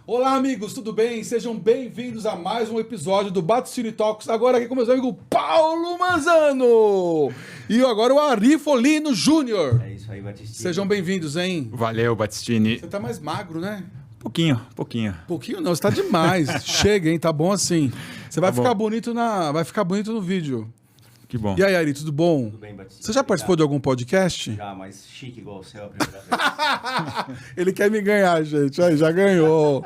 Olá, amigos, tudo bem? Sejam bem-vindos a mais um episódio do Battistini Talks. Agora aqui com meu amigo Paulo Manzano. E agora o Ari Folino Júnior. É isso aí, Battistini. Sejam bem-vindos, hein? Valeu, Battistini. Você tá mais magro, né? Pouquinho. Pouquinho não, você tá demais. Chega, hein? Tá bom assim. Você vai ficar bonito vai ficar bonito no vídeo. Que bom. E aí, Ari, tudo bom? Tudo bem, Battistini? Você já participou de algum podcast? Já, mas chique igual o céu a primeira vez. Ele quer me ganhar, gente. Aí, já ganhou.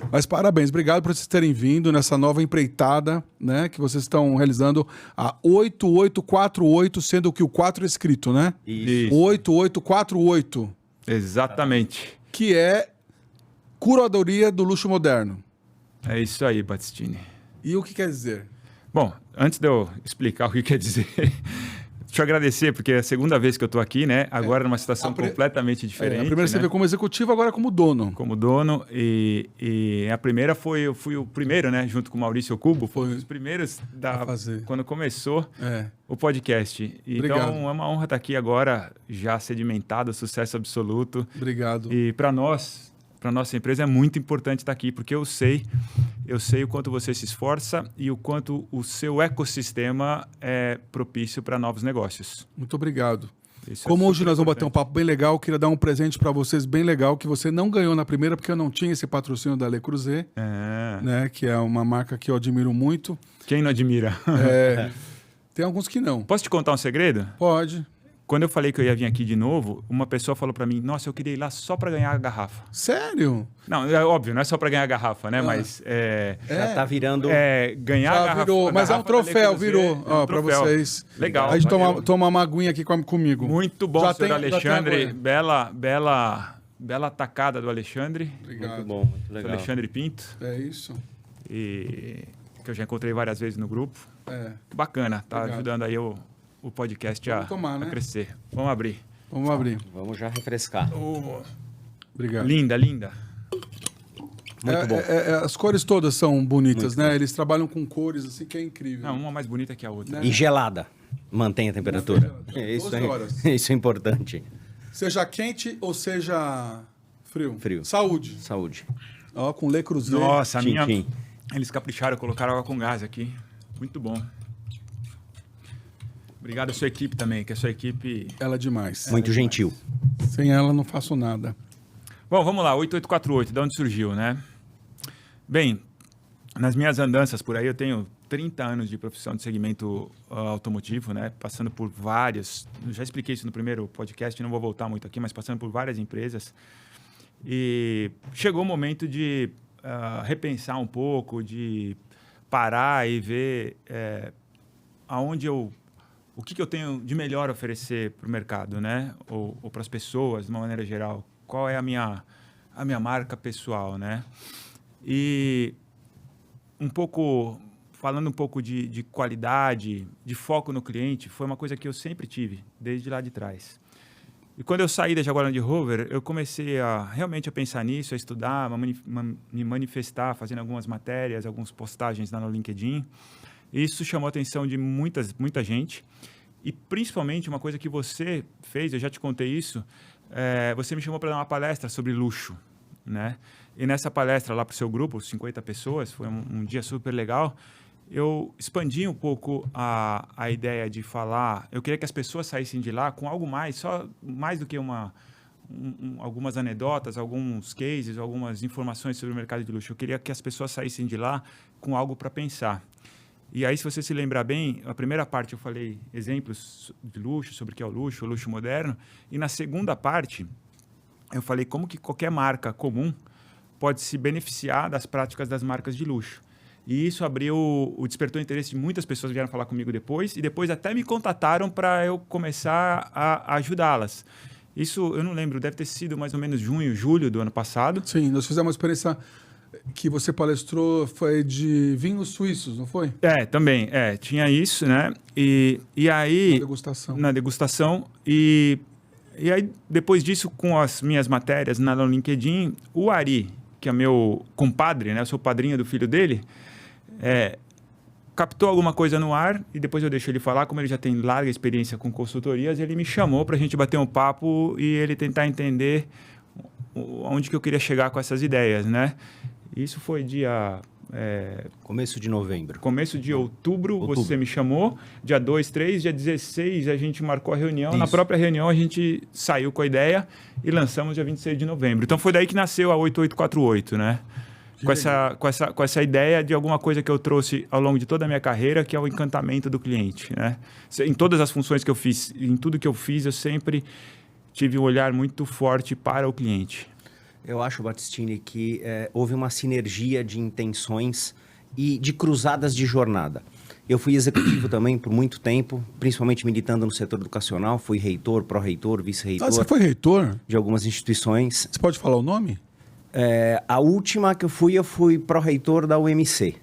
Mas parabéns, obrigado por vocês terem vindo nessa nova empreitada, né? Que vocês estão realizando a 8848, sendo que o 4 é escrito, né? Isso. 8848, Exatamente. que é curadoria do luxo moderno. É isso aí, Battistini. E o que quer dizer? Bom, antes de eu explicar o que quer dizer, deixa eu agradecer, porque é a segunda vez que eu estou aqui, né? Agora numa situação completamente diferente. A primeira você veio como executivo, agora como dono. Como dono, e a primeira eu fui o primeiro, né? Junto com o Maurício Cubo, foi os primeiros quando começou o podcast. Obrigado. Então é uma honra estar aqui agora, já sedimentado, sucesso absoluto. Obrigado. E para nossa empresa é muito importante estar aqui, porque eu sei o quanto você se esforça e o quanto o seu ecossistema é propício para novos negócios. Muito obrigado. Isso Como hoje nós vamos bater um importante. papo bem legal, eu queria dar um presente para vocês bem legal, que você não ganhou na primeira, porque eu não tinha esse patrocínio da Le Creuset, né, que é uma marca que eu admiro muito. Quem não admira? Tem alguns que não. Posso te contar um segredo? Pode. Quando eu falei que eu ia vir aqui de novo, uma pessoa falou para mim, nossa, eu queria ir lá só para ganhar a garrafa. Sério? Não, é óbvio, não é só para ganhar a garrafa, né? Mas Já tá virando... ganhar a Já garrafa. virou, mas é um troféu, virou, É um para troféu. vocês. Legal. A gente valeu. toma uma aguinha aqui comigo. Muito bom, Já senhor tem Alexandre. agora. Bela tacada do Alexandre. Obrigado. Muito bom, muito Do legal. Alexandre Pinto. É isso. E que eu já encontrei várias vezes no grupo. Bacana, tá Obrigado. ajudando aí o podcast Vamos a tomar, né? crescer. Vamos abrir. Vamos abrir. Vamos já refrescar. Obrigado. Linda. Muito bom. As cores todas são bonitas, né? Eles trabalham com cores assim que é incrível. Não, uma mais bonita que a outra. Né? E gelada. Mantém a temperatura. Isso 12 horas. isso é importante. Seja quente ou seja frio. Frio. Saúde. Saúde. Ó, com Le Creuset. Nossa, a minha... Tchim, tchim. Eles capricharam, colocaram água com gás aqui. Muito bom. Obrigado à sua equipe também, que a sua equipe... Ela é demais. Muito gentil. Sem ela não faço nada. Bom, vamos lá, 8848, de onde surgiu, né? Bem, nas minhas andanças por aí, eu tenho 30 anos de profissão de segmento automotivo, né? Passando por várias... Já expliquei isso no primeiro podcast, não vou voltar muito aqui, mas passando por várias empresas. E chegou o momento de repensar um pouco, de parar e ver o que eu tenho de melhor a oferecer para o mercado, né? Ou para as pessoas, de uma maneira geral. Qual é a minha marca pessoal, né? E falando um pouco de qualidade, de foco no cliente, foi uma coisa que eu sempre tive, desde lá de trás. E quando eu saí da Jaguar Land Rover, eu comecei realmente a pensar nisso, a estudar, me manifestar, fazendo algumas matérias, algumas postagens lá no LinkedIn. Isso chamou a atenção de muita gente. E principalmente uma coisa que você fez, eu já te contei isso, você me chamou para dar uma palestra sobre luxo, né? E nessa palestra lá para o seu grupo, 50 pessoas, foi um dia super legal. Eu expandi um pouco a ideia de falar, eu queria que as pessoas saíssem de lá com algo mais do que algumas anedotas, alguns cases, algumas informações sobre o mercado de luxo. Eu queria que as pessoas saíssem de lá com algo para pensar. E aí, se você se lembrar bem, a primeira parte eu falei exemplos de luxo, sobre o que é o luxo moderno. E na segunda parte, eu falei como que qualquer marca comum pode se beneficiar das práticas das marcas de luxo. E isso despertou o interesse de muitas pessoas que vieram falar comigo depois. E depois até me contataram para eu começar a ajudá-las. Isso, eu não lembro, deve ter sido mais ou menos junho, julho do ano passado. Sim, nós fizemos uma experiência que você palestrou, foi de vinhos suíços, não foi? Também. Tinha isso, né? E aí... Na degustação. E aí, depois disso, com as minhas matérias no LinkedIn, o Ari, que é meu compadre, né? Eu sou padrinho do filho dele, captou alguma coisa no ar e depois eu deixo ele falar. Como ele já tem larga experiência com consultorias, ele me chamou para a gente bater um papo e ele tentar entender onde que eu queria chegar com essas ideias, né? Isso foi dia... Começo de novembro. Começo de outubro, você me chamou. Dia 2, 3, dia 16 a gente marcou a reunião. Isso. Na própria reunião a gente saiu com a ideia e lançamos dia 26 de novembro. Então foi daí que nasceu a 8848, né? Com essa ideia de alguma coisa que eu trouxe ao longo de toda a minha carreira, que é o encantamento do cliente, né? Em todas as funções que eu fiz, em tudo que eu fiz, eu sempre tive um olhar muito forte para o cliente. Eu acho, Battistini, que houve uma sinergia de intenções e de cruzadas de jornada. Eu fui executivo também por muito tempo, principalmente militando no setor educacional. Fui reitor, pró-reitor, vice-reitor. Você foi reitor? De algumas instituições. Você pode falar o nome? A última que eu fui pró-reitor da UMC.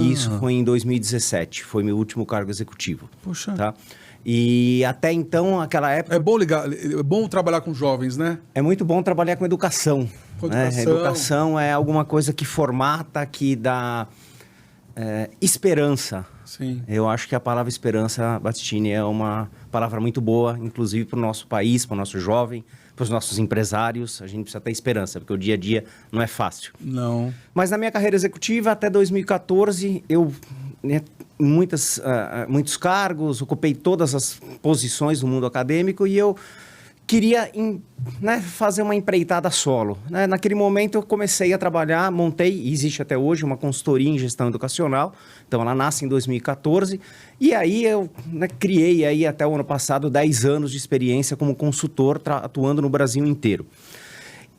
Isso foi em 2017. Foi meu último cargo executivo. Poxa. Tá? E até então, aquela época... É bom trabalhar com jovens, né? É muito bom trabalhar com educação. Com educação. Né? Educação é alguma coisa que formata, que dá esperança. Sim. Eu acho que a palavra esperança, Battistini, é uma palavra muito boa, inclusive para o nosso país, para o nosso jovem, para os nossos empresários. A gente precisa ter esperança, porque o dia a dia não é fácil. Não. Mas na minha carreira executiva, até 2014, eu... muitos cargos, ocupei todas as posições do mundo acadêmico e eu queria fazer uma empreitada solo. Naquele momento eu comecei a trabalhar, montei, e existe até hoje, uma consultoria em gestão educacional. Então ela nasce em 2014 e aí eu criei aí até o ano passado 10 anos de experiência como consultor atuando no Brasil inteiro.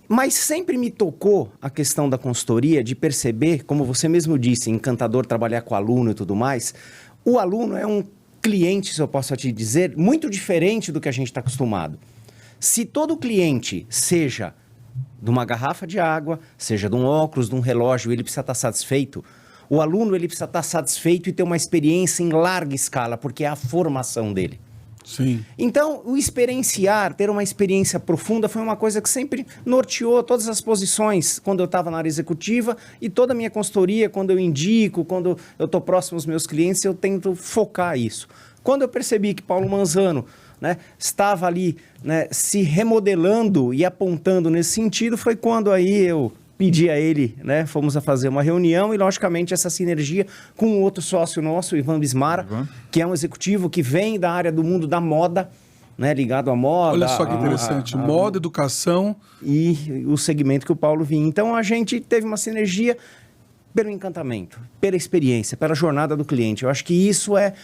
Mas sempre me tocou a questão da consultoria, de perceber, como você mesmo disse, encantador trabalhar com aluno e tudo mais. O aluno é um cliente, se eu posso te dizer, muito diferente do que a gente está acostumado. Se todo cliente, seja de uma garrafa de água, seja de um óculos, de um relógio, ele precisa estar satisfeito, o aluno ele precisa estar satisfeito e ter uma experiência em larga escala, porque é a formação dele. Sim. Então, o experienciar, ter uma experiência profunda foi uma coisa que sempre norteou todas as posições quando eu estava na área executiva e toda a minha consultoria, quando eu indico, quando eu estou próximo aos meus clientes, eu tento focar isso. Quando eu percebi que Paulo Manzano estava ali se remodelando e apontando nesse sentido, foi quando aí eu pedi a ele, fomos a fazer uma reunião e, logicamente, essa sinergia com um outro sócio nosso, o Ivan Bismara, que é um executivo que vem da área do mundo da moda, ligado à moda. Olha só que interessante, moda, educação. E o segmento que o Paulo vinha. Então, a gente teve uma sinergia pelo encantamento, pela experiência, pela jornada do cliente. Eu acho que isso é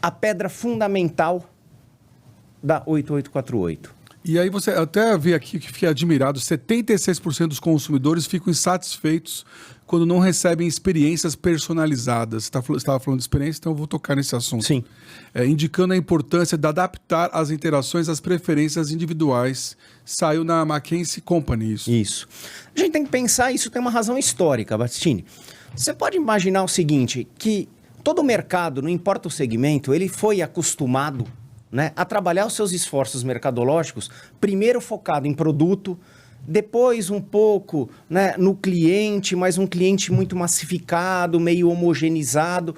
a pedra fundamental da 8848. E aí você até vê aqui que fiquei admirado, 76% dos consumidores ficam insatisfeitos quando não recebem experiências personalizadas. Você estava falando de experiência, então eu vou tocar nesse assunto. Sim. Indicando a importância de adaptar as interações às preferências individuais. Saiu na McKinsey Company isso. Isso. A gente tem que pensar, isso tem uma razão histórica, Battistini. Você pode imaginar o seguinte, que todo o mercado, não importa o segmento, ele foi acostumado a trabalhar os seus esforços mercadológicos, primeiro focado em produto, depois um pouco no cliente, mas um cliente muito massificado, meio homogeneizado.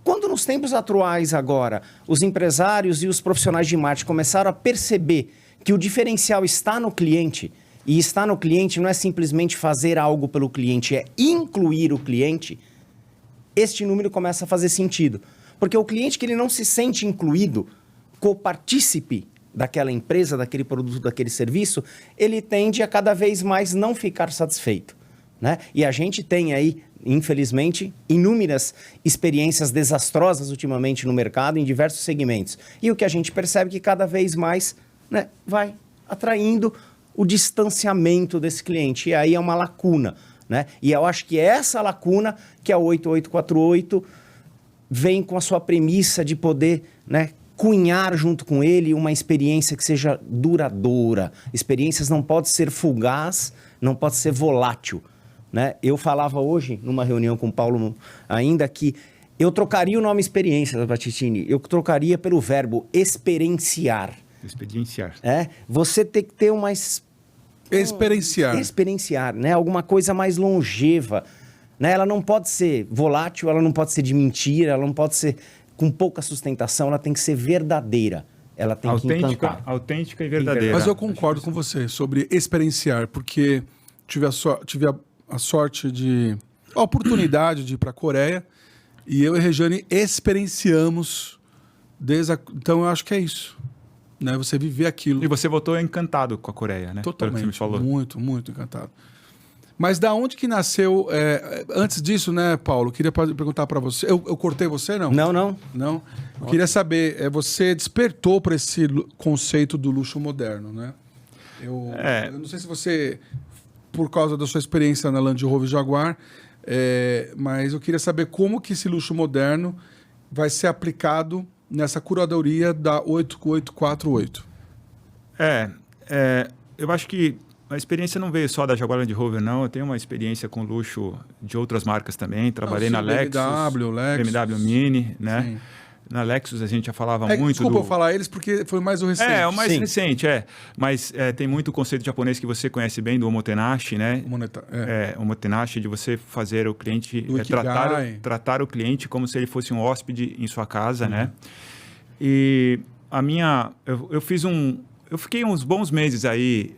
Quando nos tempos atuais agora, os empresários e os profissionais de marketing começaram a perceber que o diferencial está no cliente, e estar no cliente não é simplesmente fazer algo pelo cliente, é incluir o cliente, este número começa a fazer sentido. Porque o cliente que ele não se sente incluído, copartícipe daquela empresa, daquele produto, daquele serviço, ele tende a cada vez mais não ficar satisfeito. E a gente tem aí, infelizmente, inúmeras experiências desastrosas ultimamente no mercado, em diversos segmentos. E o que a gente percebe é que cada vez mais vai atraindo o distanciamento desse cliente. E aí é uma lacuna. E eu acho que é essa lacuna que a 8848 vem com a sua premissa de poder cunhar junto com ele uma experiência que seja duradoura. Experiências não podem ser fugaz, não pode ser volátil. Eu falava hoje, numa reunião com o Paulo, ainda que eu trocaria o nome experiência, Battistini, eu trocaria pelo verbo experienciar. Experienciar. Você tem que ter uma... Experienciar. Experienciar, alguma coisa mais longeva. Ela não pode ser volátil, ela não pode ser de mentira, ela não pode ser com pouca sustentação, ela tem que ser verdadeira. Ela tem que encantar. Autêntica e verdadeira. Mas eu concordo com você sobre experienciar, porque tive a sorte de a oportunidade de ir para a Coreia e eu e a Rejane experienciamos então eu acho que é isso, né? Você viver aquilo. E você voltou encantado com a Coreia, né? Totalmente. Pelo que você me falou. Muito, muito encantado. Mas da onde que nasceu... antes disso, né, Paulo? Queria perguntar para você. Eu cortei você, não? Não. Não? Eu queria saber, você despertou para esse conceito do luxo moderno, né? Eu não sei se você, por causa da sua experiência na Land Rover Jaguar, mas eu queria saber como que esse luxo moderno vai ser aplicado nessa curadoria da 8848. Eu acho que a experiência não veio só da Jaguar Land Rover, não. Eu tenho uma experiência com luxo de outras marcas também. Trabalhei na Lexus, BMW Mini, né? Sim. Na Lexus a gente já falava muito desculpa eu falar eles porque foi mais o recente. O mais recente, Mas tem muito conceito japonês que você conhece bem, do omotenashi, né? Omotenashi, de você fazer o cliente... tratar o cliente como se ele fosse um hóspede em sua casa, né? E a minha... Eu fiquei uns bons meses aí...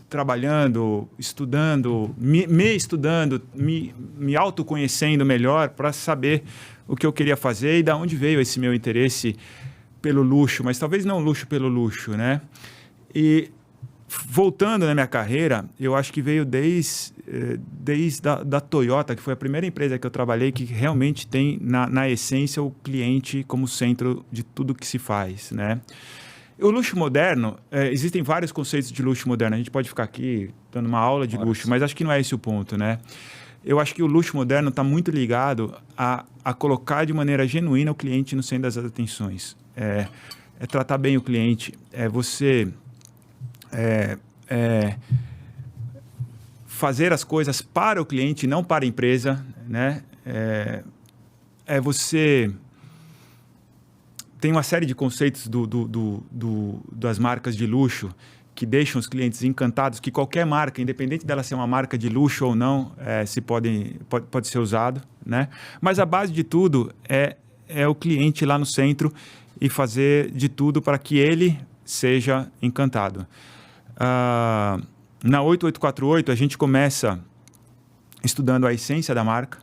trabalhando, estudando, me autoconhecendo melhor para saber o que eu queria fazer e de onde veio esse meu interesse pelo luxo, mas talvez não luxo pelo luxo, né? E voltando na minha carreira, eu acho que veio desde da Toyota, que foi a primeira empresa que eu trabalhei que realmente tem na essência o cliente como centro de tudo que se faz, né? O luxo moderno, existem vários conceitos de luxo moderno. A gente pode ficar aqui dando uma aula de luxo, mas acho que não é esse o ponto, né? Eu acho que o luxo moderno está muito ligado a colocar de maneira genuína o cliente no centro das atenções. É tratar bem o cliente, você fazer as coisas para o cliente, não para a empresa, né? Você... Tem uma série de conceitos das marcas de luxo que deixam os clientes encantados, que qualquer marca, independente dela ser uma marca de luxo ou não, pode ser usado, né? Mas a base de tudo é o cliente lá no centro e fazer de tudo para que ele seja encantado. Na 8848, a gente começa estudando a essência da marca,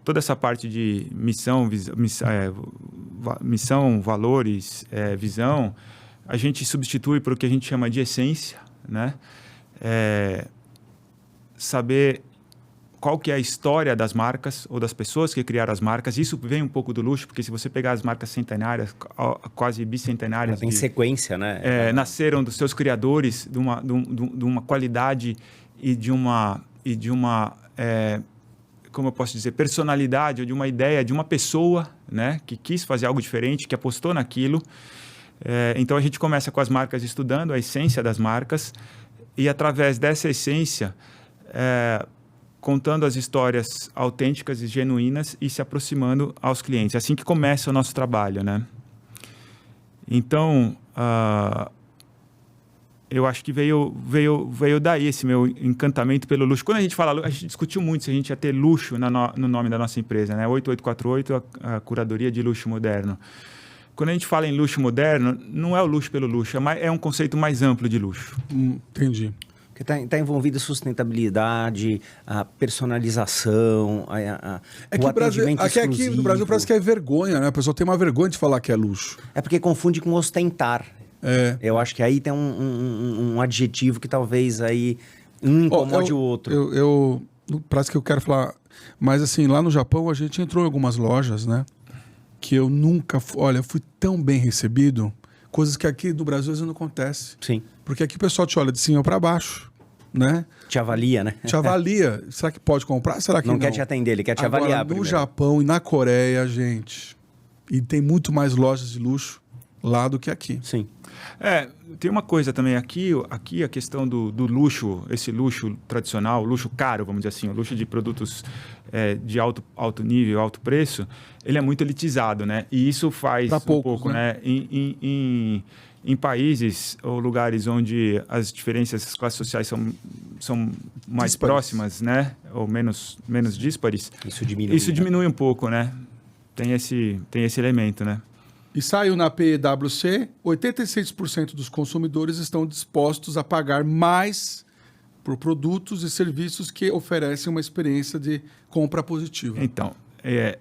toda essa parte de missão, valores, visão, a gente substitui por o que a gente chama de essência, né? Saber qual que é a história das marcas ou das pessoas que criaram as marcas. Isso vem um pouco do luxo, porque se você pegar as marcas centenárias, quase bicentenárias... Tem sequência, né? Nasceram dos seus criadores de uma qualidade e de uma como eu posso dizer, personalidade ou de uma ideia de uma pessoa, né, que quis fazer algo diferente, que apostou naquilo. Então, a gente começa com as marcas estudando a essência das marcas e, através dessa essência, contando as histórias autênticas e genuínas e se aproximando aos clientes. É assim que começa o nosso trabalho, né? Então, eu acho que veio daí esse meu encantamento pelo luxo. Quando a gente fala, a gente discutiu muito se a gente ia ter luxo no nome da nossa empresa, né? 8848, a curadoria de luxo moderno. Quando a gente fala em luxo moderno, não é o luxo pelo luxo, é um conceito mais amplo de luxo. Entendi. Porque está envolvido sustentabilidade, a personalização, o atendimento exclusivo. Aqui no Brasil parece que é vergonha, né? A pessoa tem uma vergonha de falar que é luxo. É porque confunde com ostentar. Eu acho que aí tem um adjetivo que talvez aí um incomode o outro. Parece que eu quero falar... Mas assim, lá no Japão a gente entrou em algumas lojas, né? Que eu nunca... Olha, fui tão bem recebido, coisas que aqui no Brasil às vezes não acontece. Sim. Porque aqui o pessoal te olha de cima para baixo, né? Te avalia, né? Te avalia. Será que pode comprar? Será que não? Não quer te atender, ele quer te avaliar primeiro. No Japão e na Coreia, gente... E tem muito mais lojas de luxo lá do que aqui. Sim. Tem uma coisa também aqui a questão do luxo, esse luxo tradicional, luxo caro, vamos dizer assim, o luxo de produtos de alto nível, alto preço, ele é muito elitizado, né? E isso faz pouco, né? Em países ou lugares onde as diferenças, as classes sociais são mais próximas, né? Ou menos díspares. Isso diminui um pouco, né? Tem esse elemento, né? E saiu na PwC, 86% dos consumidores estão dispostos a pagar mais por produtos e serviços que oferecem uma experiência de compra positiva. Então,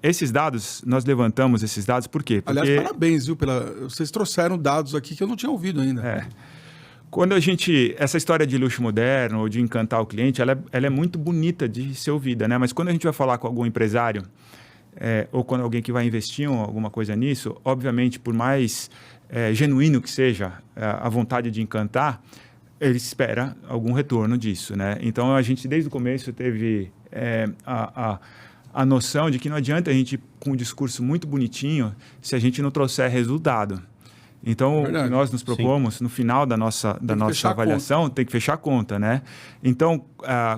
esses dados, nós levantamos esses dados por quê? Porque... Aliás, parabéns, viu? Vocês trouxeram dados aqui que eu não tinha ouvido ainda. Quando essa história de luxo moderno ou de encantar o cliente, ela é muito bonita de ser ouvida, né? Mas quando a gente vai falar com algum empresário ou quando alguém que vai investir em alguma coisa nisso, obviamente, por mais genuíno que seja a vontade de encantar, ele espera algum retorno disso, né? Então, a gente, desde o começo, teve a noção de que não adianta a gente, com um discurso muito bonitinho, se a gente não trouxer resultado. Então, o que nós nos propomos, no final da nossa avaliação, tem que fechar a conta, né? Então,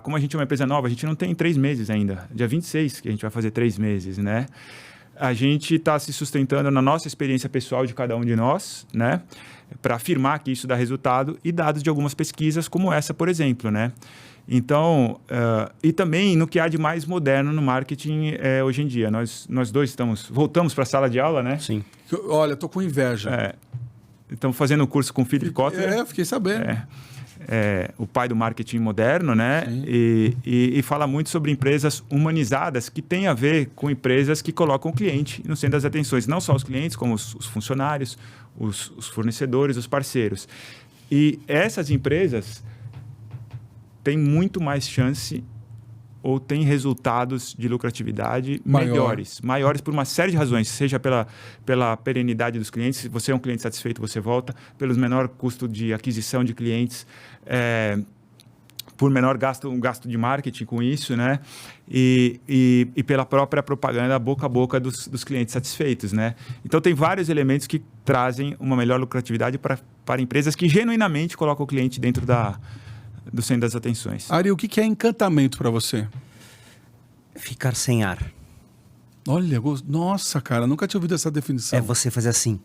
como a gente é uma empresa nova, a gente não tem 3 meses ainda. Dia 26 que a gente vai fazer 3 meses, né? A gente está se sustentando na nossa experiência pessoal de cada um de nós, né? Para afirmar que isso dá resultado e dados de algumas pesquisas como essa, por exemplo, né? Então, e também no que há de mais moderno no marketing hoje em dia. Nós dois voltamos para a sala de aula, né? Sim. Olha, estou com inveja. Estamos fazendo um curso com o Philip Kotler. Fiquei sabendo. O pai do marketing moderno, né? E fala muito sobre empresas humanizadas, que tem a ver com empresas que colocam o cliente no centro das atenções. Não só os clientes, como os funcionários, os fornecedores, os parceiros. E essas empresas têm muito mais chance ou têm resultados de lucratividade maiores por uma série de razões, seja pela perenidade dos clientes. Se você é um cliente satisfeito, você volta, pelo menor custo de aquisição de clientes, por menor gasto de marketing com isso, né? E pela própria propaganda boca a boca dos clientes satisfeitos, né? Então, tem vários elementos que trazem uma melhor lucratividade para empresas que genuinamente colocam o cliente dentro do centro das atenções. Ari, o que é encantamento para você? Ficar sem ar. Olha, nossa, cara, nunca tinha ouvido essa definição. É você fazer assim.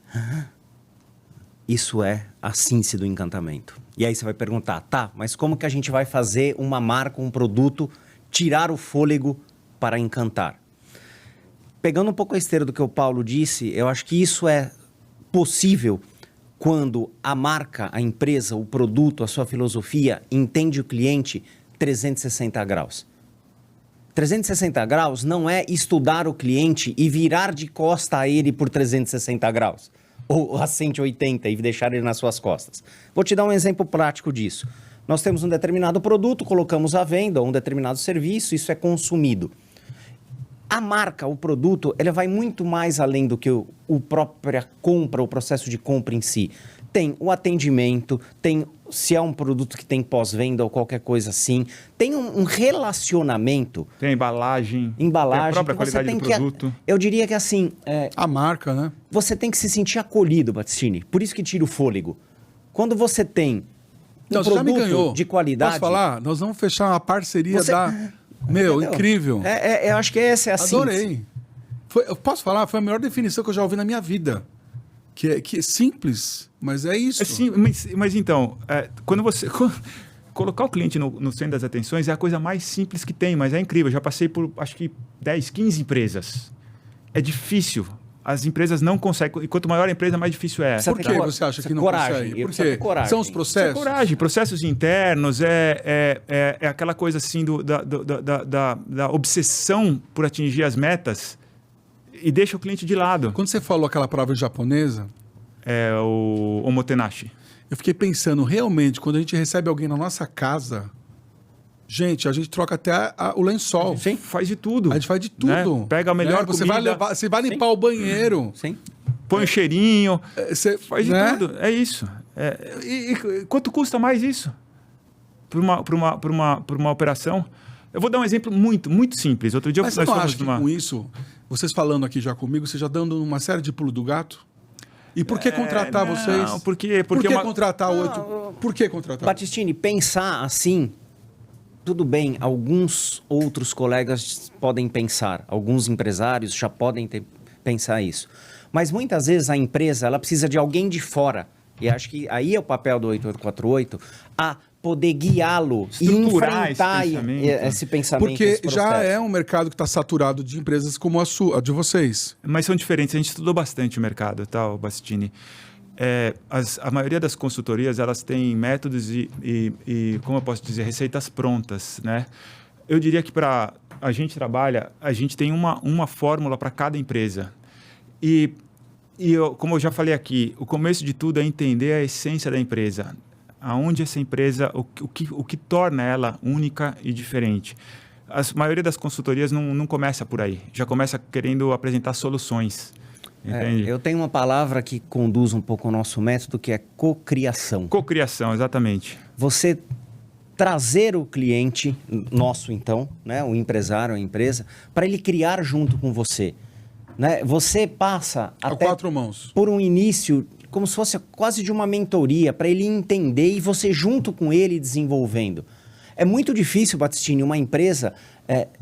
Isso é a síntese do encantamento. E aí você vai perguntar, tá, mas como que a gente vai fazer uma marca, um produto, tirar o fôlego para encantar? Pegando um pouco a esteira do que o Paulo disse, eu acho que isso é possível quando a marca, a empresa, o produto, a sua filosofia entende o cliente 360 graus. 360 graus não é estudar o cliente e virar de costa a ele por 360 graus. Ou a 180 e deixar ele nas suas costas. Vou te dar um exemplo prático disso. Nós temos um determinado produto, colocamos à venda, ou um determinado serviço, isso é consumido. A marca, o produto, ele vai muito mais além do que o própria compra, o processo de compra em si. Tem o atendimento, tem se é um produto que tem pós-venda ou qualquer coisa assim, tem um relacionamento. Tem embalagem, tem a própria qualidade do produto. Eu diria que assim... a marca, né? Você tem que se sentir acolhido, Battistini. Por isso que tira o fôlego. Quando você tem um produto de qualidade... Posso falar? Nós vamos fechar uma parceria Meu, entendeu? Incrível. Eu acho que essa é a síntese. Adorei. Eu posso falar? Foi a melhor definição que eu já ouvi na minha vida. Que é simples, mas é isso. Sim, mas então, quando você... Colocar o cliente no centro das atenções é a coisa mais simples que tem, mas é incrível. Eu já passei por, acho que, 10, 15 empresas. É difícil. As empresas não conseguem... E quanto maior a empresa, mais difícil é. Por que você acha que não consegue? Por quê? São os processos? Coragem. Processos internos, é aquela coisa assim da obsessão por atingir as metas e deixa o cliente de lado. Quando você falou aquela palavra japonesa... É o omotenashi. Eu fiquei pensando, realmente, quando a gente recebe alguém na nossa casa... Gente, a gente troca até o lençol. Sim, faz de tudo. A gente faz de tudo. Né? Pega a melhor comida. Você vai limpar o banheiro. Sim. Põe um cheirinho. Faz de tudo. É isso. E quanto custa mais isso? Por uma operação? Eu vou dar um exemplo muito, muito simples. Outro dia Mas você não acha que com isso, vocês falando aqui já comigo, você já dando uma série de pulo do gato? E por que contratar vocês? Não, por que contratar outro? Por que contratar? Battistini, pensar assim... Tudo bem, alguns outros colegas podem pensar, alguns empresários já podem pensar isso. Mas muitas vezes a empresa ela precisa de alguém de fora. E acho que aí é o papel do 8848, a poder guiá-lo e enfrentar esse pensamento. Porque já é um mercado que está saturado de empresas como a de vocês. Mas são diferentes. A gente estudou bastante o mercado, tá, Battistini? a maioria das consultorias, elas têm métodos e, como eu posso dizer, receitas prontas, né? Eu diria que para a gente tem uma fórmula para cada empresa. Como eu já falei aqui, o começo de tudo é entender a essência da empresa. Aonde essa empresa, o que torna ela única e diferente. A maioria das consultorias não começa por aí. Já começa querendo apresentar soluções. Entende? Eu tenho uma palavra que conduz um pouco o nosso método, que é cocriação. Cocriação, exatamente. Você trazer o cliente, nosso então, né, o empresário, a empresa, para ele criar junto com você. Né? Você passa até 4 mãos. Por um início, como se fosse quase de uma mentoria, para ele entender e você junto com ele desenvolvendo. É muito difícil, Battistini, uma empresa,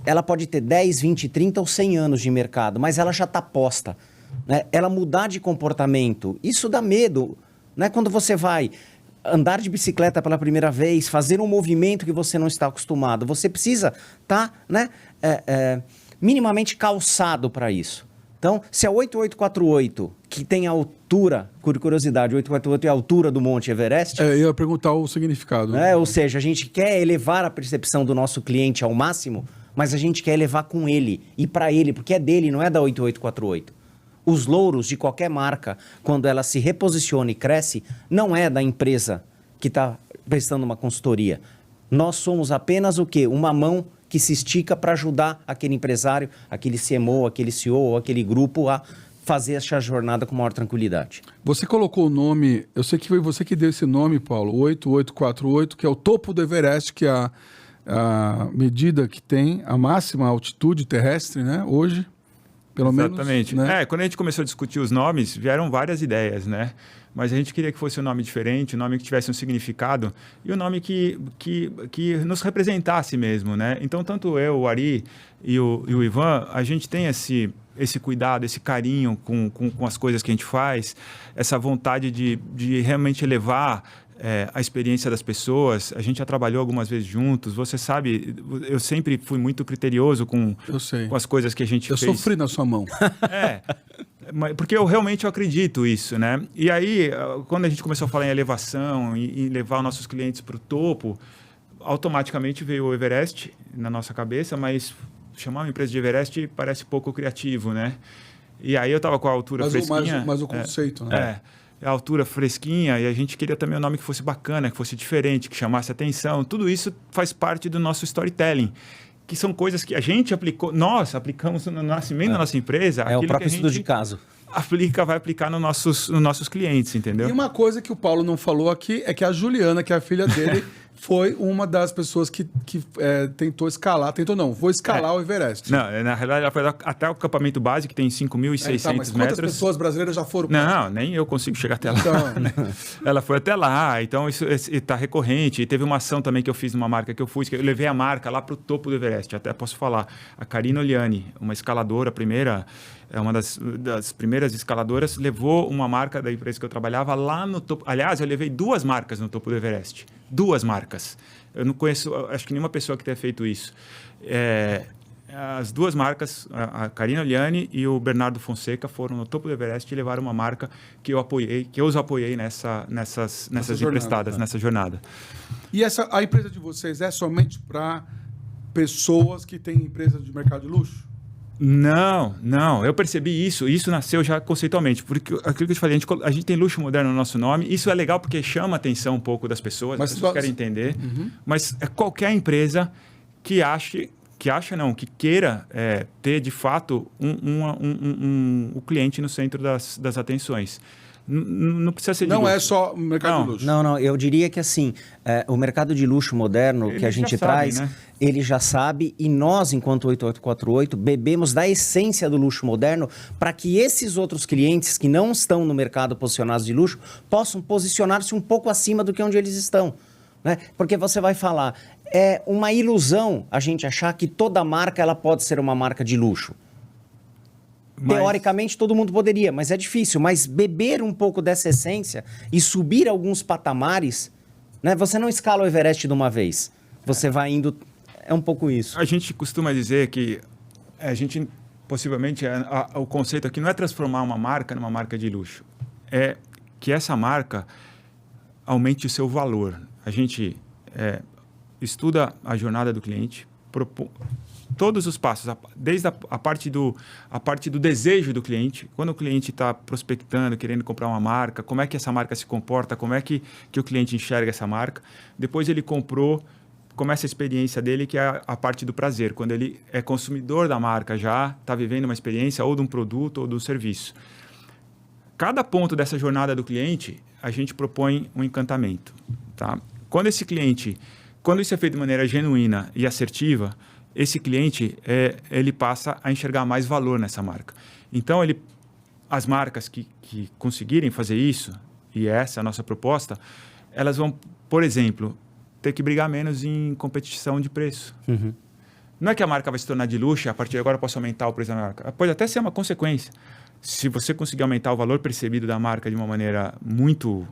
ela pode ter 10, 20, 30 ou 100 anos de mercado, mas ela já está posta. Né? Ela mudar de comportamento, isso dá medo. Né? Quando você vai andar de bicicleta pela primeira vez, fazer um movimento que você não está acostumado, você precisa estar minimamente calçado para isso. Então, se a 8848, que tem a altura, por curiosidade, 848 é a altura do Monte Everest... Eu ia perguntar o significado. Ou seja, a gente quer elevar a percepção do nosso cliente ao máximo, mas a gente quer elevar com ele e para ele, porque é dele, não é da 8848. Os louros de qualquer marca, quando ela se reposiciona e cresce, não é da empresa que está prestando uma consultoria. Nós somos apenas o quê? Uma mão que se estica para ajudar aquele empresário, aquele CMO, aquele CEO ou aquele grupo a fazer essa jornada com maior tranquilidade. Você colocou o nome, eu sei que foi você que deu esse nome, Paulo, 8848, que é o topo do Everest, que é a medida que tem a máxima altitude terrestre, né, hoje. Pelo Exatamente. menos, né? Quando a gente começou a discutir os nomes, vieram várias ideias, né? Mas a gente queria que fosse um nome diferente, um nome que tivesse um significado e um nome que nos representasse mesmo, né? Então, tanto eu, o Ari e o Ivan, a gente tem esse cuidado, esse carinho com as coisas que a gente faz, essa vontade de realmente elevar a experiência das pessoas. A gente já trabalhou algumas vezes juntos. Você sabe, eu sempre fui muito criterioso com as coisas que a gente fez. Eu sofri na sua mão. Porque eu realmente acredito isso, né? E aí, quando a gente começou a falar em elevação e levar nossos clientes para o topo, automaticamente veio o Everest na nossa cabeça, mas chamar uma empresa de Everest parece pouco criativo, né? E aí eu estava com a altura fresquinha. Mas o conceito, né? A altura fresquinha, e a gente queria também um nome que fosse bacana, que fosse diferente, que chamasse atenção. Tudo isso faz parte do nosso storytelling, que são coisas que a gente nós aplicamos no nascimento da nossa empresa. É o próprio estudo de caso. Vai aplicar nos nossos clientes, entendeu? E uma coisa que o Paulo não falou aqui é que a Juliana, que é a filha dele, foi uma das pessoas que tentou escalar. Vou escalar o Everest. Não, na realidade, ela foi até o acampamento base, que tem 5.600 mas metros. Quantas pessoas brasileiras já foram? Não, nem eu consigo chegar até lá. Então... Ela foi até lá, então isso está recorrente. E teve uma ação também que eu fiz numa marca que eu eu levei a marca lá para o topo do Everest. Até posso falar. A Karina Oliani, uma escaladora, uma das primeiras escaladoras, levou uma marca da empresa que eu trabalhava lá no topo. Aliás, eu levei 2 marcas no topo do Everest. 2 marcas. Eu não conheço, acho que nenhuma pessoa que tenha feito isso. As 2 marcas, a Karina Oliani e o Bernardo Fonseca, foram no topo do Everest e levaram uma marca que eu os apoiei nessas emprestadas, nessa jornada. E a empresa de vocês é somente para pessoas que têm empresa de mercado de luxo? Não, eu percebi isso. Isso nasceu já conceitualmente, porque aquilo que eu te falei, a gente tem luxo moderno no nosso nome. Isso é legal porque chama a atenção um pouco das pessoas, as pessoas querem entender. Uhum. Mas é qualquer empresa que queira ter de fato o cliente no centro das atenções. Não precisa ser de luxo. Não é só mercado de luxo. Não, eu diria que assim, o mercado de luxo moderno que a gente traz, né? Ele já sabe, e nós, enquanto 8848, bebemos da essência do luxo moderno para que esses outros clientes que não estão no mercado posicionados de luxo possam posicionar-se um pouco acima do que onde eles estão. Né? Porque você vai falar, é uma ilusão a gente achar que toda marca ela pode ser uma marca de luxo. Teoricamente, todo mundo poderia, mas é difícil. Mas beber um pouco dessa essência e subir alguns patamares, né? Você não escala o Everest de uma vez. Você vai indo... É um pouco isso. A gente costuma dizer que a gente, possivelmente, o conceito aqui não é transformar uma marca numa marca de luxo. É que essa marca aumente o seu valor. A gente estuda a jornada do cliente, todos os passos, desde a parte do desejo do cliente, quando o cliente está prospectando, querendo comprar uma marca, como é que essa marca se comporta, como é que o cliente enxerga essa marca. Depois ele comprou, começa a experiência dele, que é a parte do prazer, quando ele é consumidor da marca já, está vivendo uma experiência ou de um produto ou de um serviço. Cada ponto dessa jornada do cliente, a gente propõe um encantamento. Tá? Quando isso é feito de maneira genuína e assertiva, esse cliente ele passa a enxergar mais valor nessa marca. Então, as marcas que conseguirem fazer isso, e essa é a nossa proposta, elas vão, por exemplo, ter que brigar menos em competição de preço. Uhum. Não é que a marca vai se tornar de luxo e a partir de agora eu posso aumentar o preço da marca. Pode até ser uma consequência. Se você conseguir aumentar o valor percebido da marca de uma maneira muito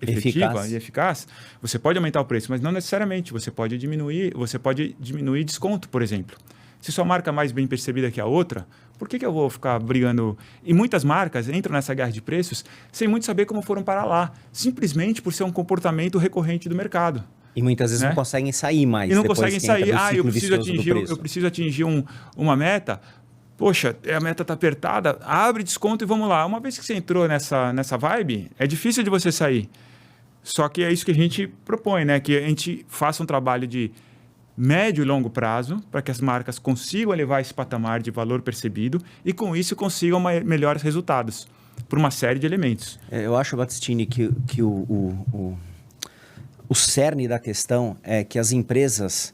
efetiva e eficaz, você pode aumentar o preço, mas não necessariamente. Você pode diminuir desconto, por exemplo. Se sua marca é mais bem percebida que a outra, por que eu vou ficar brigando? E muitas marcas entram nessa guerra de preços sem muito saber como foram parar lá, simplesmente por ser um comportamento recorrente do mercado. E muitas vezes não conseguem sair mais. E não conseguem sair. Eu preciso atingir uma meta. Poxa, a meta está apertada, abre desconto e vamos lá. Uma vez que você entrou nessa vibe, é difícil de você sair. Só que é isso que a gente propõe, né? Que a gente faça um trabalho de médio e longo prazo para que as marcas consigam elevar esse patamar de valor percebido e, com isso, consigam melhores resultados por uma série de elementos. Eu acho, Battistini, que o cerne da questão é que as empresas...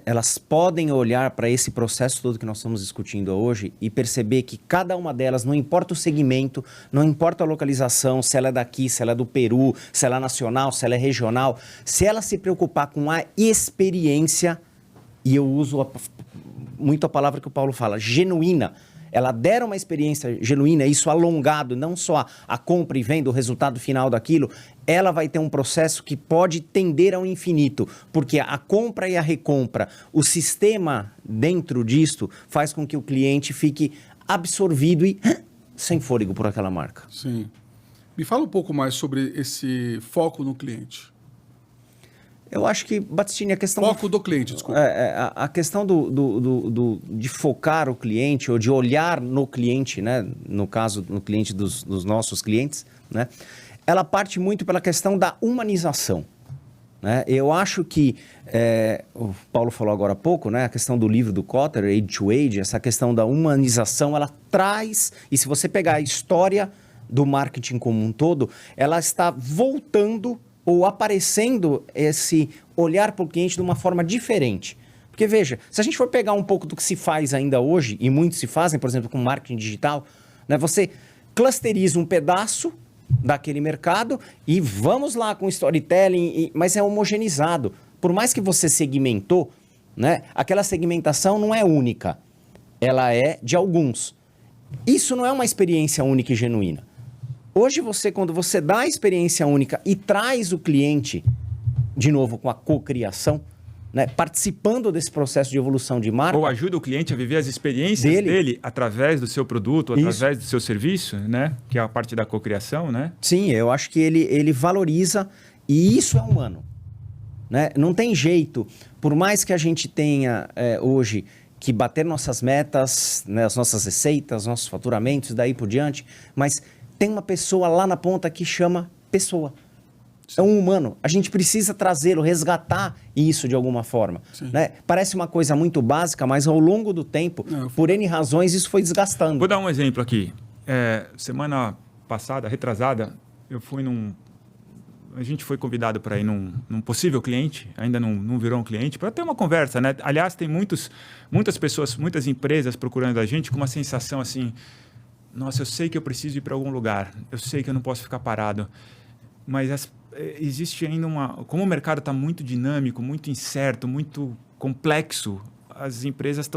elas podem olhar para esse processo todo que nós estamos discutindo hoje e perceber que cada uma delas, não importa o segmento, não importa a localização, se ela é daqui, se ela é do Peru, se ela é nacional, se ela é regional, se ela se preocupar com a experiência, e eu uso muito a palavra que o Paulo fala, genuína, ela der uma experiência genuína, isso alongado, não só a compra e venda, o resultado final daquilo, ela vai ter um processo que pode tender ao infinito, porque a compra e a recompra, o sistema dentro disto faz com que o cliente fique absorvido e sem fôlego por aquela marca. Sim. Me fala um pouco mais sobre esse foco no cliente. Eu acho que, Battistini, a questão... Foco do cliente, desculpa. A questão de focar o cliente ou de olhar no cliente, né? No caso, no cliente dos nossos clientes, né? Ela parte muito pela questão da humanização. Né? Eu acho que, o Paulo falou agora há pouco, né? A questão do livro do Kotler, Age to Age, essa questão da humanização, ela traz... E se você pegar a história do marketing como um todo, ela está voltando... ou aparecendo esse olhar para o cliente de uma forma diferente. Porque, veja, se a gente for pegar um pouco do que se faz ainda hoje, e muitos se fazem, por exemplo, com marketing digital, né, você clusteriza um pedaço daquele mercado e vamos lá com storytelling, mas é homogeneizado. Por mais que você segmentou, né, aquela segmentação não é única, ela é de alguns. Isso não é uma experiência única e genuína. Hoje, quando você dá a experiência única e traz o cliente, de novo, com a cocriação, né, participando desse processo de evolução de marca... Ou ajuda o cliente a viver as experiências dele através do seu produto, através do seu serviço, né? Que é a parte da cocriação, né? Sim, eu acho que ele valoriza, e isso é humano. Né? Não tem jeito, por mais que a gente tenha hoje que bater nossas metas, né, as nossas receitas, nossos faturamentos, daí por diante, mas... tem uma pessoa lá na ponta que chama pessoa. Sim. É um humano. A gente precisa trazê-lo, resgatar isso de alguma forma. Né? Parece uma coisa muito básica, mas ao longo do tempo, por N razões, isso foi desgastando. Vou dar um exemplo aqui. Semana passada, retrasada, eu fui a gente foi convidado para ir num possível cliente, ainda não virou um cliente, para ter uma conversa, né? Aliás, tem muitas pessoas, muitas empresas procurando a gente com uma sensação assim... Nossa, eu sei que eu preciso ir para algum lugar, eu sei que eu não posso ficar parado, mas existe ainda como o mercado está muito dinâmico, muito incerto, muito complexo, as empresas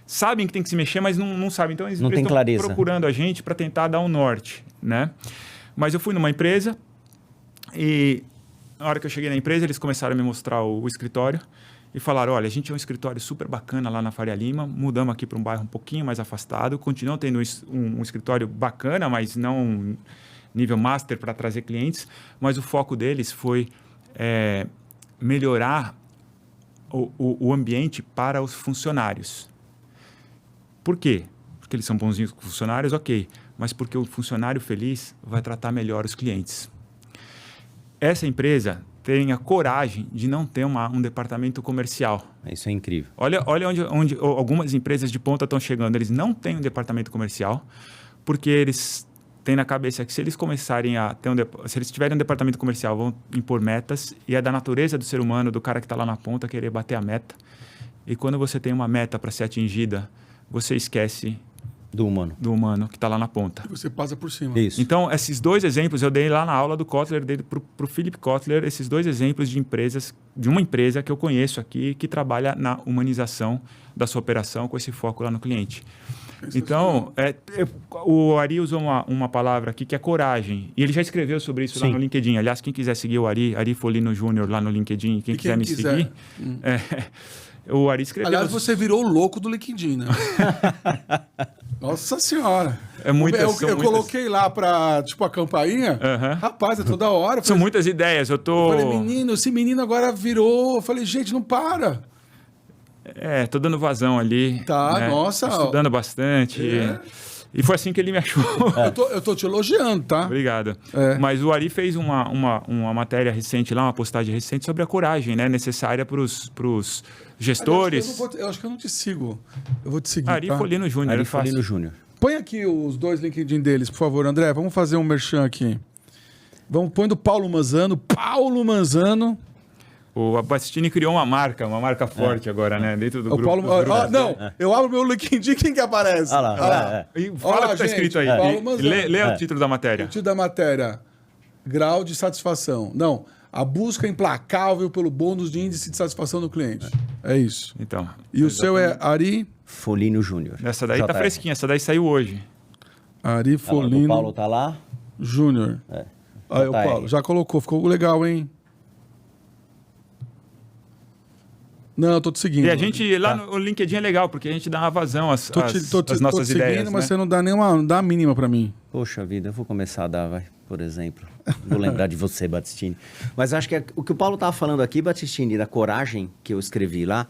sabem que tem que se mexer, mas não sabem. Então, as empresas estão procurando a gente para tentar dar um norte, né? Mas eu fui numa empresa e na hora que eu cheguei na empresa, eles começaram a me mostrar o escritório e falaram, olha, a gente é um escritório super bacana lá na Faria Lima, mudamos aqui para um bairro um pouquinho mais afastado, continuam tendo um escritório bacana, mas não nível master para trazer clientes, mas o foco deles foi melhorar o ambiente para os funcionários. Por quê? Porque eles são bonzinhos com funcionários, ok. Mas porque o funcionário feliz vai tratar melhor os clientes. Essa empresa tem a coragem de não ter um departamento comercial. Isso é incrível. Olha onde algumas empresas de ponta estão chegando. Eles não têm um departamento comercial, porque eles têm na cabeça que se eles começarem a ter se eles tiverem um departamento comercial, vão impor metas, e é da natureza do ser humano, do cara que está lá na ponta, querer bater a meta. E quando você tem uma meta para ser atingida, você esquece do humano que está lá na ponta. Você passa por cima. Isso. Então, esses 2 exemplos, eu dei lá na aula do Kotler, dele para o Philip Kotler, esses 2 exemplos de uma empresa que eu conheço aqui, que trabalha na humanização da sua operação com esse foco lá no cliente. Então, o Ari usou uma palavra aqui que é coragem. E ele já escreveu sobre isso lá no LinkedIn. Aliás, quem quiser seguir o Ari Folino Júnior lá no LinkedIn, quem quiser me seguir... o Ari escreveu... Aliás, você virou o louco do LinkedIn, né? Nossa Senhora. Eu coloquei lá para tipo a campainha. Rapaz, é toda hora. São muitas ideias. Eu falei, esse menino agora virou. Eu falei, gente, não para. Tô dando vazão ali. Tá, né? Nossa. Estudando bastante. E foi assim que ele me achou. Eu tô te elogiando, tá? Obrigado. Mas o Ari fez uma matéria recente lá, uma postagem recente sobre a coragem, né, necessária para os gestores. Eu acho que eu não te sigo. Eu vou te seguir. Ari Folino Júnior. Ari Folino Júnior. Põe aqui os 2 LinkedIn deles, por favor, André. Vamos fazer um merchan aqui. Põe do Paulo Manzano. O Battistini criou uma marca forte agora, né? Dentro do grupo. Paulo, eu abro meu LinkedIn, quem que aparece? Olha lá. E fala o que está escrito aí. Lê o título da matéria. O título da matéria. Grau de satisfação. Não, a busca implacável pelo bônus de índice de satisfação do cliente. É isso. Então. E o seu é Ari... Folino Júnior. Essa daí tá fresquinha, essa daí saiu hoje. Ari Folino... O Paulo tá lá. Júnior. Aí o Paulo, já colocou, ficou legal, hein? Não, eu tô te seguindo. E a gente, lá no LinkedIn é legal, porque a gente dá uma vazão às nossas ideias. Mas você não dá não dá a mínima para mim. Poxa vida, eu vou começar a dar, por exemplo. Vou lembrar de você, Battistini. Mas acho que o que o Paulo estava falando aqui, Battistini, da coragem que eu escrevi lá...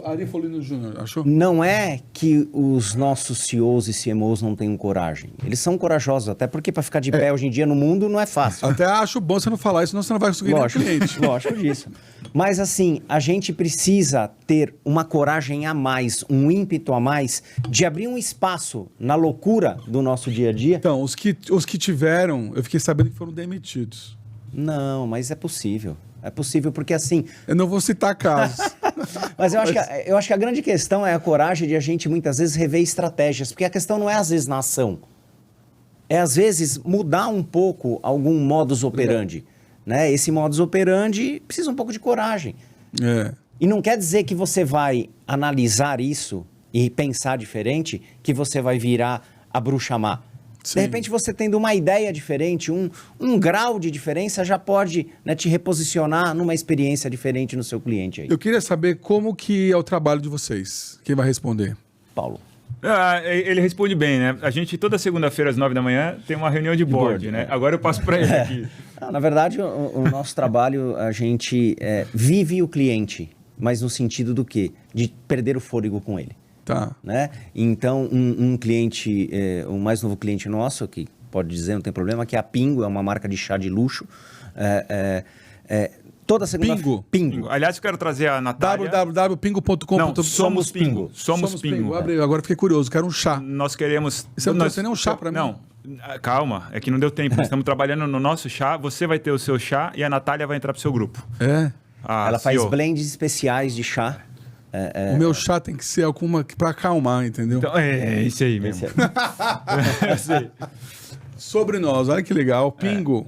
Ari Folino Júnior, achou? Não é que os nossos CEOs e CMOs não tenham coragem. Eles são corajosos, até porque para ficar de pé hoje em dia no mundo não é fácil. Até acho bom você não falar isso, senão você não vai conseguir nenhum cliente. Lógico disso. Mas assim, a gente precisa ter uma coragem a mais, um ímpeto a mais, de abrir um espaço na loucura do nosso dia a dia. Então, os que tiveram, eu fiquei sabendo que foram demitidos. Não, mas é possível. É possível, porque assim... Eu não vou citar casos. Mas eu acho que a grande questão é a coragem de a gente, muitas vezes, rever estratégias. Porque a questão não é, às vezes, na ação. É, às vezes, mudar um pouco algum modus operandi. Né? Esse modus operandi precisa um pouco de coragem. E não quer dizer que você vai analisar isso e pensar diferente, que você vai virar a bruxa má. Sim. De repente, você tendo uma ideia diferente, um grau de diferença, já pode, né, te reposicionar numa experiência diferente no seu cliente. Aí. Eu queria saber como que é o trabalho de vocês. Quem vai responder? Paulo. Ele responde bem, né? A gente, toda segunda-feira, às 9 da manhã, tem uma reunião de board, né? Agora eu passo para ele aqui. Na verdade, o nosso trabalho, a gente vive o cliente, mas no sentido do quê? De perder o fôlego com ele. Tá. Né? Então, um cliente, o mais novo cliente nosso, que pode dizer, não tem problema, que é a Pingo, é uma marca de chá de luxo. Toda segunda... Pingo. Aliás, eu quero trazer a Natália... www.pingo.com. Não, Somos Pingo. Somos Pingo. Agora fiquei curioso, quero um chá. Nós queremos... Você não trouxe nem um chá para mim? Não, calma, é que não deu tempo. Nós estamos trabalhando no nosso chá, você vai ter o seu chá e a Natália vai entrar pro seu grupo. Ela faz blends especiais de chá. O meu chá tem que ser alguma para acalmar, entendeu? Então, isso aí mesmo. Sobre nós, olha que legal. Pingo.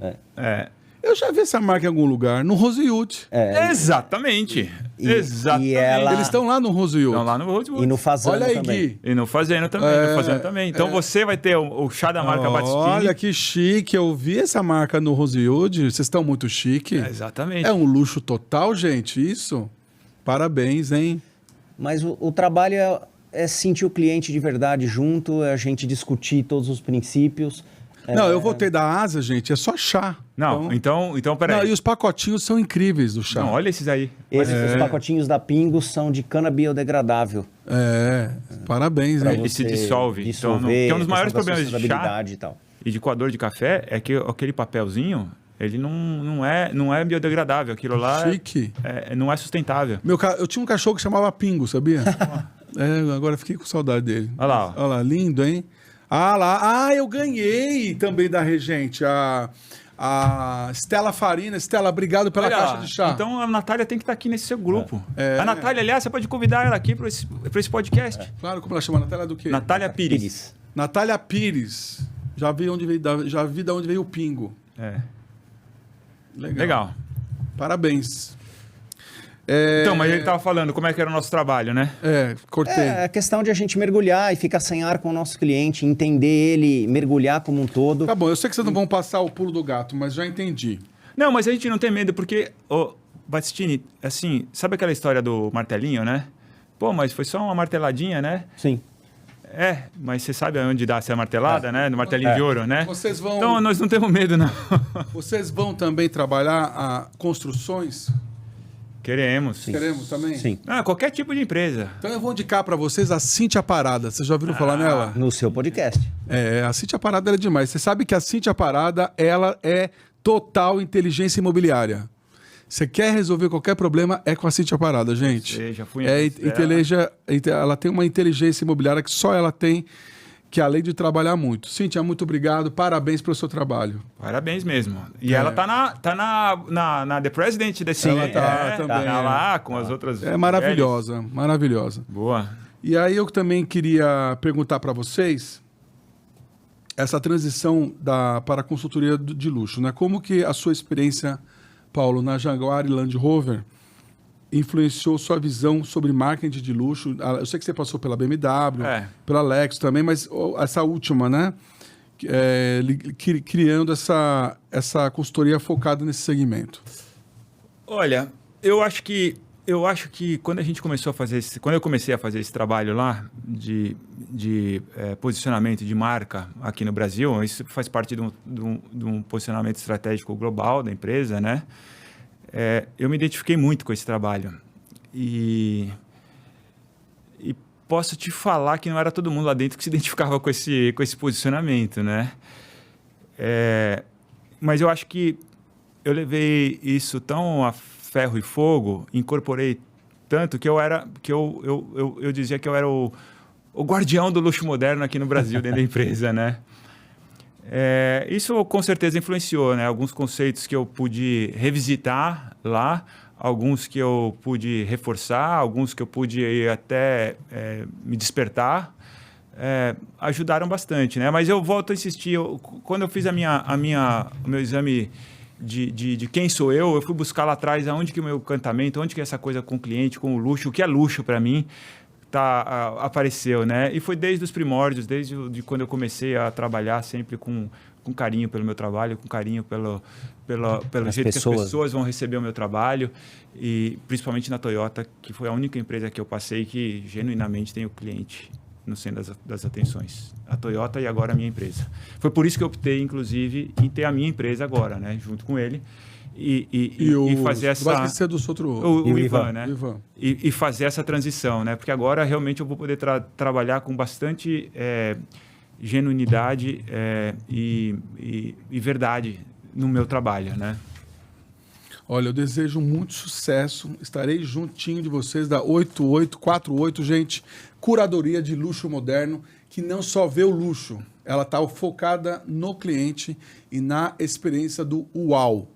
Eu já vi essa marca em algum lugar, no Rosewood. Exatamente. Exatamente. Eles estão lá no Rosewood. Estão lá no Rosewood. E no Fazano também. Gui. E no Fazano também. Então você vai ter o chá da marca Battistini. Olha que chique. Eu vi essa marca no Rosewood. Vocês estão muito chique. Exatamente. É um luxo total, gente, isso. Parabéns, hein? Mas o trabalho é sentir o cliente de verdade junto, é a gente discutir todos os princípios. Não, eu voltei da Ásia, gente, é só chá. Não, então peraí. Não, e os pacotinhos são incríveis do chá. Não, olha esses aí. Os pacotinhos da Pingo são de cana biodegradável. Parabéns, Pra hein? Ele se você dissolve. dissolver, que é um dos maiores questão da problemas de chá sustentabilidade e tal. e de coador de café é que aquele papelzinho, ele não é biodegradável. Aquilo lá Chique. não é sustentável. Eu tinha um cachorro que chamava Pingo, sabia? Agora fiquei com saudade dele. Olha lá, ó. Olha lá, lindo, hein? Eu ganhei também da Regente, a Stella Farina. Stella, obrigado pela Olha, caixa de chá. então a Natália tem que estar aqui nesse seu grupo. A Natália, aliás, você pode convidar ela aqui para esse podcast. Claro, como ela chama? Natália do quê? Natália Pires. Natália Pires. Já vi de onde veio o Pingo. Legal. Parabéns. Então, mas ele estava falando como é que era o nosso trabalho, né? Cortei. É a questão de a gente mergulhar e ficar sem ar com o nosso cliente, entender ele, mergulhar como um todo. Tá bom, eu sei que vocês não vão passar o pulo do gato, mas já entendi. Não, mas a gente não tem medo, porque, Battistini, assim, sabe aquela história do martelinho, né? Pô, mas foi só uma marteladinha, né? Sim. Mas você sabe onde dá essa martelada, né? No martelinho de ouro, né? Vocês vão... Então, nós não temos medo, não. Vocês vão também trabalhar construções? Queremos. Queremos também? Sim. Qualquer tipo de empresa. Então eu vou indicar para vocês a Cíntia Parada. Vocês já ouviram falar nela? No seu podcast. A Cíntia Parada ela é demais. Você sabe que a Cíntia Parada, ela é total inteligência imobiliária. Você quer resolver qualquer problema, é com a Cíntia Parada, gente. Eu já fui ela tem uma inteligência imobiliária que só ela tem, que além de trabalhar muito. Cíntia, muito obrigado. Parabéns pelo seu trabalho. Parabéns mesmo. E ela tá na The President desse... Ela tá também. Tá lá com as outras... É maravilhosa, maravilhosa. Boa. E aí eu também queria perguntar para vocês essa transição para a consultoria de luxo, né? Como que a sua experiência, Paulo, na Jaguar e Land Rover influenciou sua visão sobre marketing de luxo? Eu sei que você passou pela BMW, pela Lexus também, mas essa última, né? Criando essa consultoria focada nesse segmento. Olha, eu acho que quando a gente começou a fazer quando eu comecei a fazer esse trabalho lá de posicionamento de marca aqui no Brasil, isso faz parte de um posicionamento estratégico global da empresa, né? Eu me identifiquei muito com esse trabalho e posso te falar que não era todo mundo lá dentro que se identificava com esse posicionamento, né? Mas eu acho que eu levei isso tão a ferro e fogo, incorporei tanto que eu dizia que eu era o guardião do luxo moderno aqui no Brasil, dentro da empresa, né? Isso com certeza influenciou, né? Alguns conceitos que eu pude revisitar lá, alguns que eu pude reforçar, alguns que eu pude até me despertar, ajudaram bastante, né? Mas eu volto a insistir, quando eu fiz o meu exame de quem sou eu fui buscar lá atrás aonde que o meu encantamento, onde que essa coisa com o cliente, com o luxo, o que é luxo para mim, apareceu, né? E foi desde os primórdios, desde quando eu comecei a trabalhar sempre com carinho pelo meu trabalho, com carinho pelo jeito que as pessoas vão receber o meu trabalho, e principalmente na Toyota, que foi a única empresa que eu passei que genuinamente tem o cliente no centro das atenções. A Toyota e agora a minha empresa. Foi por isso que eu optei, inclusive, em ter a minha empresa agora, né? Junto com ele. E fazer essa... Vai ser do outro... O Ivan, né? Ivan. E fazer essa transição, né? Porque agora realmente eu vou poder trabalhar com bastante genuinidade e verdade no meu trabalho, né? Olha, eu desejo muito sucesso. Estarei juntinho de vocês da 8848, gente. Curadoria de luxo moderno, que não só vê o luxo, ela está focada no cliente e na experiência do uau,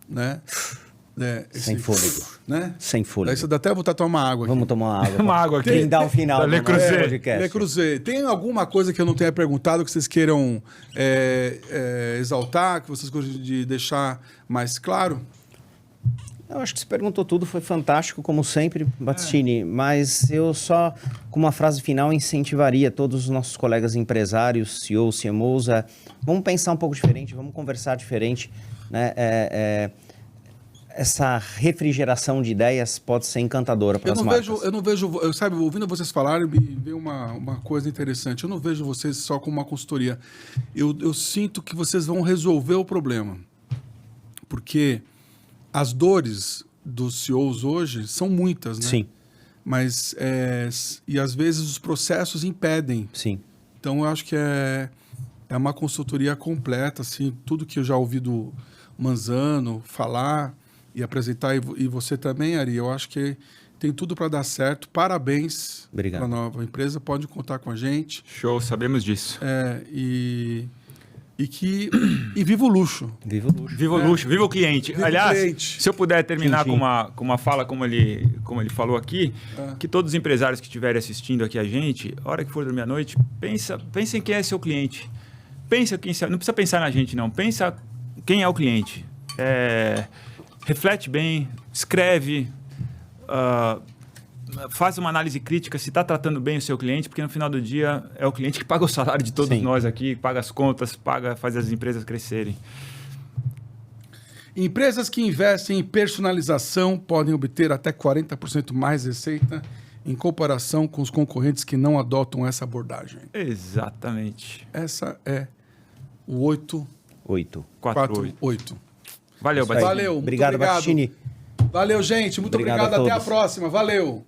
né? Sem fôlego. Né? Sem fôlego. Daí você dá até voltar a tomar água. Vamos tomar uma água. Uma água aqui. Brindar o final. Le Creuset. Tem alguma coisa que eu não tenha perguntado que vocês queiram exaltar, que vocês gostam de deixar mais claro? Eu acho que você perguntou tudo, foi fantástico, como sempre, Battistini, mas eu só, com uma frase final, incentivaria todos os nossos colegas empresários, CEOs, CMOs, vamos pensar um pouco diferente, vamos conversar diferente, né? essa refrigeração de ideias pode ser encantadora para as marcas. Eu não vejo, sabe, ouvindo vocês falarem, me veio uma coisa interessante. Eu não vejo vocês só como uma consultoria. Eu sinto que vocês vão resolver o problema. Porque as dores dos CEOs hoje são muitas, né? Sim. Mas, e às vezes os processos impedem. Sim. Então, eu acho que é uma consultoria completa, assim, tudo que eu já ouvi do Manzano falar e apresentar, e você também, Ari, eu acho que tem tudo para dar certo. Parabéns para a nova empresa, pode contar com a gente. Show, sabemos disso. E viva o luxo. Viva o luxo. Viva o luxo, viva o cliente. Viva Aliás, o cliente. se eu puder terminar Tchim, tchim. com uma fala como ele falou aqui, que todos os empresários que estiverem assistindo aqui a gente, a hora que for dormir à noite, pensa em quem é seu cliente. Não precisa pensar na gente, não. Pensa quem é o cliente. Reflete bem, escreve, faz uma análise crítica se está tratando bem o seu cliente, porque no final do dia é o cliente que paga o salário de todos nós aqui, paga as contas, faz as empresas crescerem. Empresas que investem em personalização podem obter até 40% mais receita em comparação com os concorrentes que não adotam essa abordagem. Exatamente. Essa é o 848. Valeu, Batistini. Valeu, muito obrigado. Batistini. Valeu, gente. Muito obrigado. Até a próxima. Valeu.